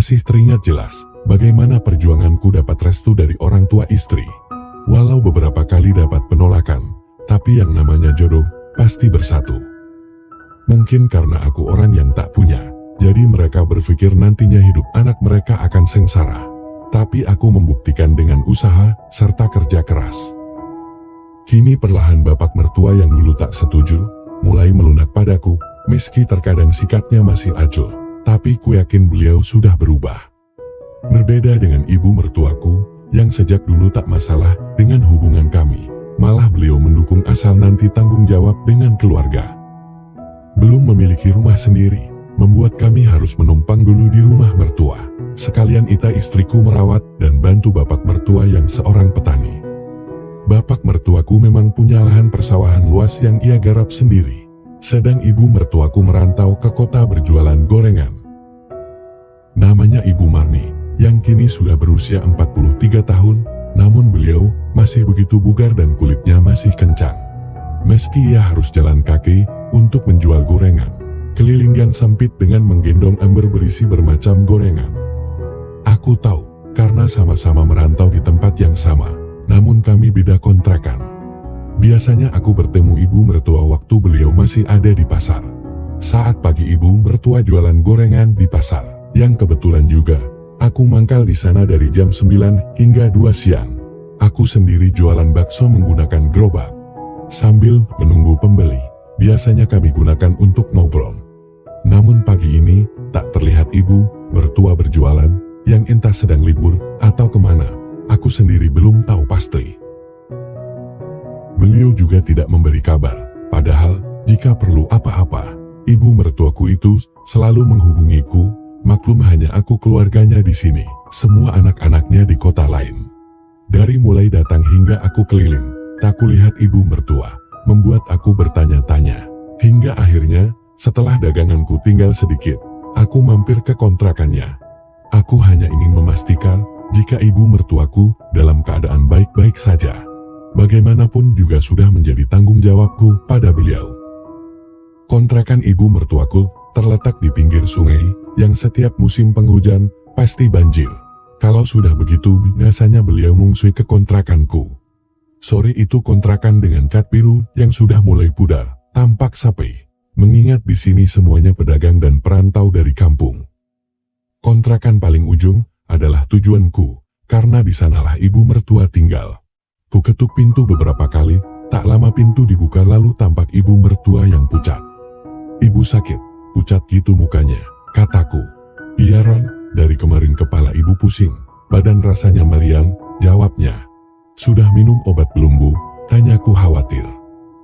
Masih teringat jelas bagaimana perjuanganku dapat restu dari orang tua istri. Walau beberapa kali dapat penolakan, tapi yang namanya jodoh pasti bersatu. Mungkin karena aku orang yang tak punya, jadi mereka berpikir nantinya hidup anak mereka akan sengsara. Tapi aku membuktikan dengan usaha serta kerja keras. Kini perlahan bapak mertua yang dulu tak setuju, mulai melunak padaku, meski terkadang sikapnya masih acuh. Tapi ku yakin beliau sudah berubah. Berbeda dengan ibu mertuaku, yang sejak dulu tak masalah dengan hubungan kami. Malah beliau mendukung asal nanti tanggung jawab dengan keluarga. Belum memiliki rumah sendiri, membuat kami harus menumpang dulu di rumah mertua. Sekalian Ita istriku merawat dan bantu bapak mertua yang seorang petani. Bapak mertuaku memang punya lahan persawahan luas yang ia garap sendiri. Sedang ibu mertuaku merantau ke kota berjualan gorengan. Namanya Ibu Marni, yang kini sudah berusia 43 tahun, namun beliau masih begitu bugar dan kulitnya masih kencang. Meski ia harus jalan kaki untuk menjual gorengan, keliling gang sempit dengan menggendong ember berisi bermacam gorengan. Aku tahu, karena sama-sama merantau di tempat yang sama, namun kami beda kontrakan. Biasanya aku bertemu ibu mertua waktu beliau masih ada di pasar. Saat pagi ibu mertua jualan gorengan di pasar, yang kebetulan juga, aku mangkal di sana dari jam 9 hingga 2 siang. Aku sendiri jualan bakso menggunakan gerobak. Sambil menunggu pembeli, biasanya kami gunakan untuk ngobrol. Namun pagi ini, tak terlihat ibu mertua berjualan, yang entah sedang libur atau kemana, aku sendiri belum tahu pasti. Beliau juga tidak memberi kabar, padahal jika perlu apa-apa, ibu mertuaku itu selalu menghubungiku. Maklum hanya aku keluarganya di sini, semua anak-anaknya di kota lain. Dari mulai datang hingga aku keliling, tak kulihat ibu mertua, membuat aku bertanya-tanya. Hingga akhirnya, setelah daganganku tinggal sedikit, aku mampir ke kontrakannya. Aku hanya ingin memastikan jika ibu mertuaku dalam keadaan baik-baik saja. Bagaimanapun juga sudah menjadi tanggung jawabku pada beliau. Kontrakan ibu mertuaku terletak di pinggir sungai, yang setiap musim penghujan pasti banjir. Kalau sudah begitu, biasanya beliau mengungsi ke kontrakanku. Sore itu kontrakan dengan cat biru yang sudah mulai pudar, tampak sepi. Mengingat di sini semuanya pedagang dan perantau dari kampung. Kontrakan paling ujung adalah tujuanku, karena di sanalah ibu mertua tinggal. Ku ketuk pintu beberapa kali, tak lama pintu dibuka lalu tampak ibu mertua yang pucat. Ibu sakit, pucat gitu mukanya, kataku. Iya Ron, dari kemarin kepala ibu pusing, badan rasanya meriang, jawabnya. Sudah minum obat belum Bu? Tanyaku khawatir.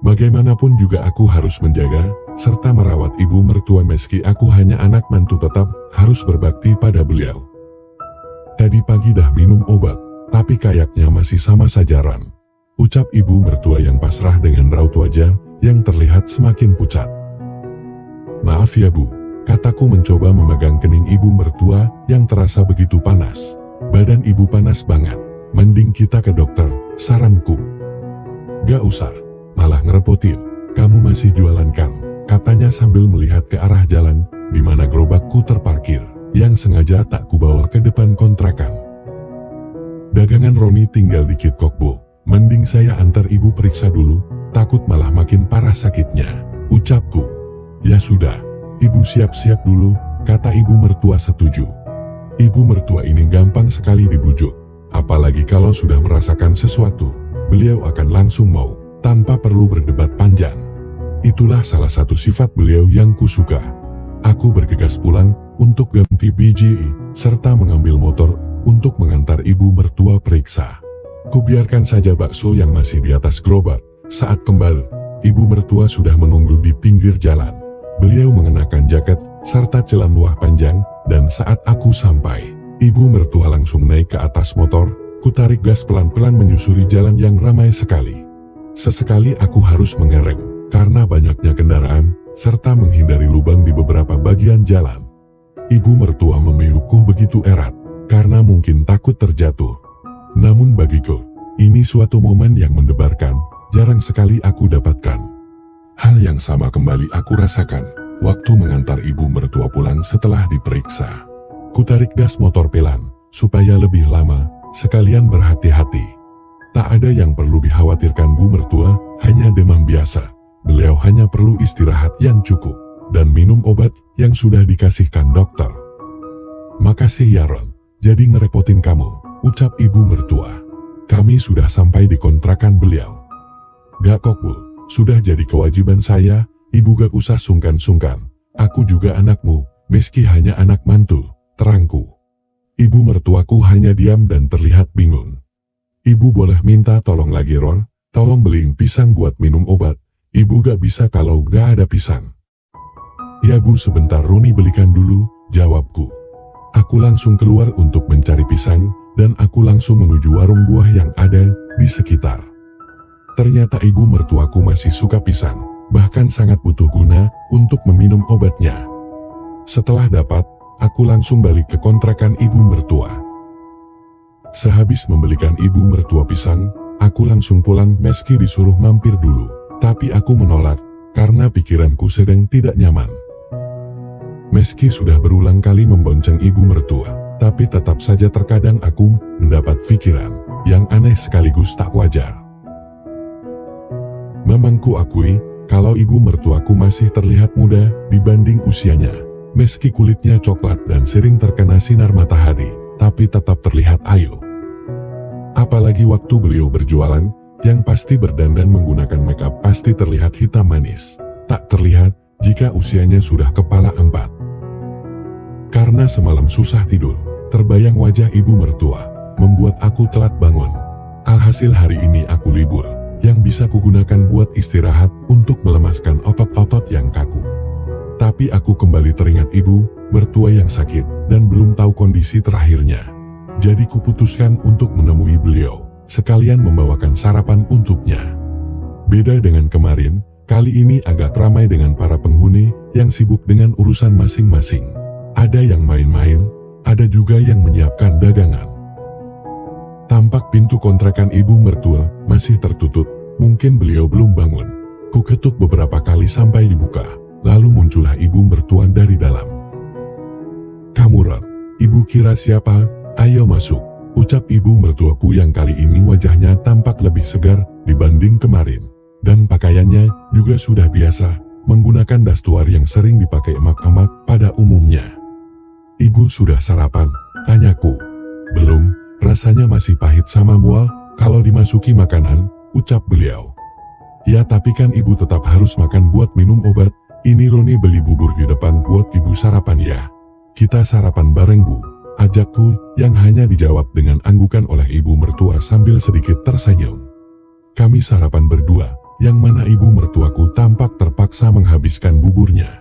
Bagaimanapun juga aku harus menjaga, serta merawat ibu mertua meski aku hanya anak mantu tetap harus berbakti pada beliau. Tadi pagi dah minum obat. Tapi kayaknya masih sama saja Ran, ucap ibu mertua yang pasrah dengan raut wajah yang terlihat semakin pucat. Maaf ya Bu, kataku mencoba memegang kening ibu mertua yang terasa begitu panas. Badan ibu panas banget, mending kita ke dokter, saranku. Gak usah, malah ngerepotin, kamu masih jualan kan, katanya sambil melihat ke arah jalan, di mana gerobakku terparkir, yang sengaja tak kubawa ke depan kontrakan. Dagangan Roni tinggal dikit kok Bu, mending saya antar ibu periksa dulu, takut malah makin parah sakitnya, ucapku. Ya sudah, ibu siap-siap dulu, kata ibu mertua setuju. Ibu mertua ini gampang sekali dibujuk, apalagi kalau sudah merasakan sesuatu, beliau akan langsung mau, tanpa perlu berdebat panjang. Itulah salah satu sifat beliau yang kusuka. Aku bergegas pulang, untuk ganti biji, serta mengambil motor, untuk mengantar ibu mertua periksa. Kubiarkan saja bakso yang masih di atas gerobak. Saat kembali, ibu mertua sudah menunggu di pinggir jalan. Beliau mengenakan jaket, serta celan luah panjang, dan saat aku sampai, ibu mertua langsung naik ke atas motor. Kutarik gas pelan-pelan menyusuri jalan yang ramai sekali. Sesekali aku harus mengerem, karena banyaknya kendaraan, serta menghindari lubang di beberapa bagian jalan. Ibu mertua memeyukuh begitu erat, karena mungkin takut terjatuh. Namun bagiku, ini suatu momen yang mendebarkan, jarang sekali aku dapatkan. Hal yang sama kembali aku rasakan, waktu mengantar ibu mertua pulang setelah diperiksa. Kutarik gas motor pelan, supaya lebih lama, sekalian berhati-hati. Tak ada yang perlu dikhawatirkan Bu Mertua, hanya demam biasa. Beliau hanya perlu istirahat yang cukup, dan minum obat yang sudah dikasihkan dokter. Makasih ya Ron, jadi ngerepotin kamu, ucap Ibu Mertua. Kami sudah sampai di kontrakan beliau. Gak kok Bu, sudah jadi kewajiban saya, Ibu gak usah sungkan-sungkan. Aku juga anakmu, meski hanya anak mantu, terangku. Ibu mertuaku hanya diam dan terlihat bingung. Ibu boleh minta tolong lagi Ron, tolong beliin pisang buat minum obat. Ibu gak bisa kalau gak ada pisang. Ya Bu, sebentar Roni belikan dulu, jawabku. Aku langsung keluar untuk mencari pisang, dan aku langsung menuju warung buah yang ada di sekitar. Ternyata ibu mertuaku masih suka pisang, bahkan sangat butuh guna untuk meminum obatnya. Setelah dapat, aku langsung balik ke kontrakan ibu mertua. Sehabis membelikan ibu mertua pisang, aku langsung pulang meski disuruh mampir dulu. Tapi aku menolak, karena pikiranku sedang tidak nyaman. Meski sudah berulang kali membonceng ibu mertua, tapi tetap saja terkadang aku mendapat pikiran yang aneh sekaligus tak wajar. Memang ku akui, kalau ibu mertuaku masih terlihat muda dibanding usianya. Meski kulitnya coklat dan sering terkena sinar matahari, tapi tetap terlihat ayu. Apalagi waktu beliau berjualan, yang pasti berdandan menggunakan makeup pasti terlihat hitam manis. Tak terlihat jika usianya sudah kepala 4. Karena semalam susah tidur, terbayang wajah ibu mertua, membuat aku telat bangun. Alhasil hari ini aku libur, yang bisa kugunakan buat istirahat untuk melemaskan otot-otot yang kaku. Tapi aku kembali teringat ibu mertua yang sakit, dan belum tahu kondisi terakhirnya. Jadi kuputuskan untuk menemui beliau, sekalian membawakan sarapan untuknya. Beda dengan kemarin, kali ini agak ramai dengan para penghuni yang sibuk dengan urusan masing-masing. Ada yang main-main, ada juga yang menyiapkan dagangan. Tampak pintu kontrakan ibu mertua masih tertutup, mungkin beliau belum bangun. Ku ketuk beberapa kali sampai dibuka, lalu muncullah ibu mertua dari dalam. Kamu Ron, ibu kira siapa? Ayo masuk, ucap ibu mertuaku yang kali ini wajahnya tampak lebih segar dibanding kemarin. Dan pakaiannya juga sudah biasa, menggunakan dastuar yang sering dipakai emak-emak pada umumnya. Ibu sudah sarapan? Tanyaku. Belum, rasanya masih pahit sama mual kalau dimasuki makanan, ucap beliau. Ya tapi kan ibu tetap harus makan buat minum obat. Ini Roni beli bubur di depan buat ibu sarapan ya. Kita sarapan bareng Bu, ajakku yang hanya dijawab dengan anggukan oleh ibu mertua sambil sedikit tersenyum. Kami sarapan berdua, yang mana ibu mertuaku tampak terpaksa menghabiskan buburnya.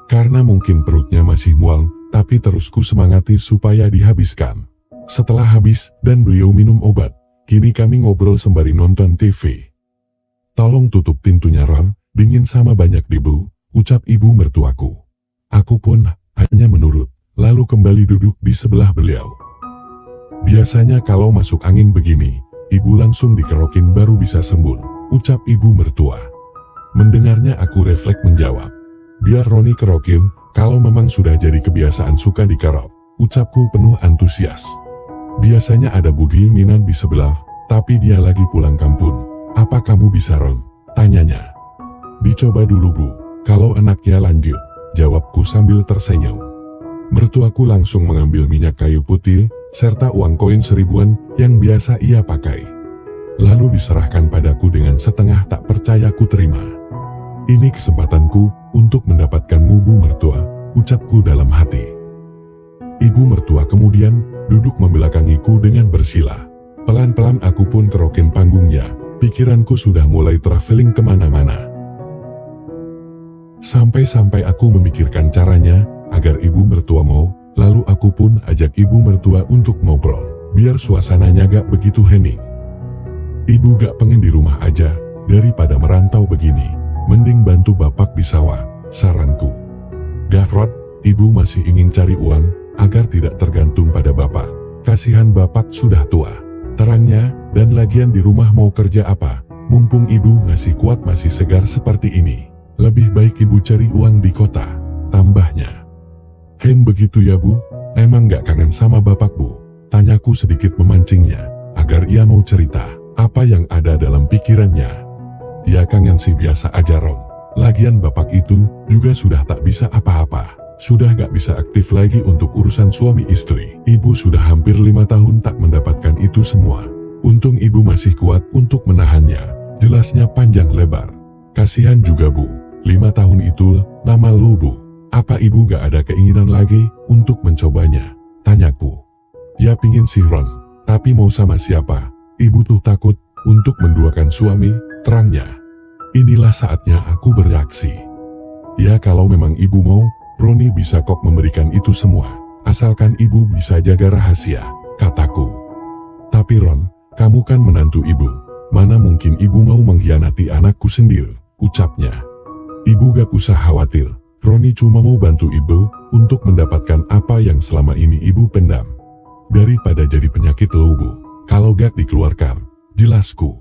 Karena mungkin perutnya masih mual, tapi terus ku semangati supaya dihabiskan. Setelah habis dan beliau minum obat, kini kami ngobrol sembari nonton TV. Tolong tutup pintunya Ron, dingin sama banyak debu, ucap ibu mertuaku. Aku pun hanya menurut, lalu kembali duduk di sebelah beliau. Biasanya kalau masuk angin begini, ibu langsung dikerokin baru bisa sembuh, ucap ibu mertua. Mendengarnya aku refleks menjawab. Biar Roni kerokin, kalau memang sudah jadi kebiasaan suka dikerok, ucapku penuh antusias. Biasanya ada Bu Giminan di sebelah, tapi dia lagi pulang kampung. Apa kamu bisa Ron? Tanyanya. Dicoba dulu Bu, kalau enaknya lanjut, jawabku sambil tersenyum. Mertuaku langsung mengambil minyak kayu putih, serta uang koin 1000-an yang biasa ia pakai. Lalu diserahkan padaku dengan setengah tak percaya ku terima. Ini kesempatanku untuk mendapatkanmu Bu mertua, ucapku dalam hati. Ibu mertua kemudian duduk membelakangiku dengan bersila. Pelan-pelan aku pun kerokin panggungnya, pikiranku sudah mulai traveling kemana-mana. Sampai-sampai aku memikirkan caranya, agar ibu mertua mau, lalu aku pun ajak ibu mertua untuk ngobrol, biar suasananya gak begitu hening. Ibu gak pengen di rumah aja, daripada merantau begini. Mending bantu bapak di sawah, saranku. Gafrod, ibu masih ingin cari uang, agar tidak tergantung pada bapak. Kasihan bapak sudah tua, terangnya, dan lagian di rumah mau kerja apa, mumpung ibu masih kuat masih segar seperti ini. Lebih baik ibu cari uang di kota, tambahnya. Begitu ya Bu, Emang gak kangen sama bapak, Bu? Tanyaku sedikit memancingnya, agar ia mau cerita apa yang ada dalam pikirannya. Ya kangen sih, biasa aja Ron. Lagian bapak itu juga sudah tak bisa apa-apa. Sudah gak bisa aktif lagi untuk urusan suami istri. Ibu sudah hampir 5 tahun tak mendapatkan itu semua. Untung ibu masih kuat untuk menahannya. Jelasnya panjang lebar. Kasihan juga Bu, 5 tahun itu lama lo Bu. Apa ibu gak ada keinginan lagi untuk mencobanya? Tanyaku. Ya pingin sih Ron, tapi mau sama siapa? Ibu tuh takut untuk menduakan suami, terangnya. Inilah saatnya aku bereaksi. Ya kalau memang ibu mau, Roni bisa kok memberikan itu semua. Asalkan ibu bisa jaga rahasia, kataku. Tapi Ron, kamu kan menantu ibu. Mana mungkin ibu mau mengkhianati anakku sendiri, ucapnya. Ibu gak usah khawatir. Roni cuma mau bantu ibu untuk mendapatkan apa yang selama ini ibu pendam. Daripada jadi penyakit lo Bu, kalau gak dikeluarkan, jelasku.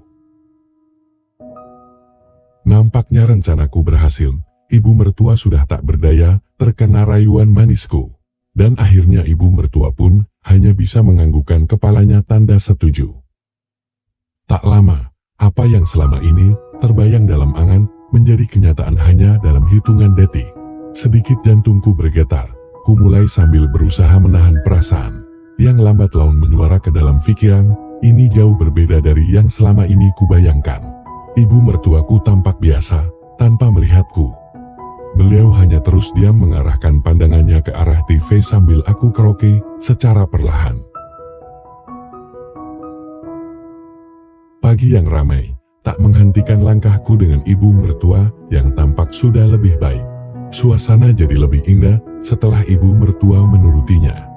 Nampaknya rencanaku berhasil. Ibu mertua sudah tak berdaya, terkena rayuan manisku. Dan akhirnya ibu mertua pun hanya bisa menganggukkan kepalanya tanda setuju. Tak lama, apa yang selama ini terbayang dalam angan menjadi kenyataan hanya dalam hitungan detik. Sedikit jantungku bergetar. Ku mulai sambil berusaha menahan perasaan yang lambat laun menyuara ke dalam pikiran. Ini jauh berbeda dari yang selama ini kubayangkan. Ibu mertuaku tampak biasa, tanpa melihatku. Beliau hanya terus diam mengarahkan pandangannya ke arah TV sambil aku keroke secara perlahan. Pagi yang ramai tak menghentikan langkahku dengan ibu mertua yang tampak sudah lebih baik. Suasana jadi lebih indah setelah ibu mertua menurutinya.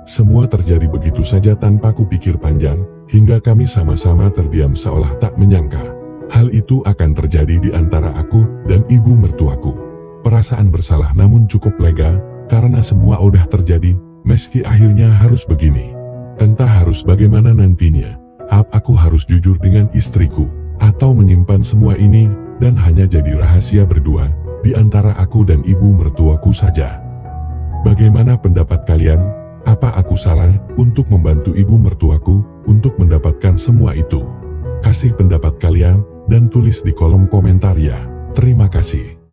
Semua terjadi begitu saja tanpa kupikir panjang, hingga kami sama-sama terdiam seolah tak menyangka hal itu akan terjadi di antara aku dan ibu mertuaku. Perasaan bersalah namun cukup lega, karena semua udah terjadi, meski akhirnya harus begini. Entah harus bagaimana nantinya. Aku harus jujur dengan istriku, atau menyimpan semua ini, dan hanya jadi rahasia berdua, di antara aku dan ibu mertuaku saja. Bagaimana pendapat kalian? Apa aku salah untuk membantu ibu mertuaku untuk mendapatkan semua itu? Kasih pendapat kalian dan tulis di kolom komentar ya. Terima kasih.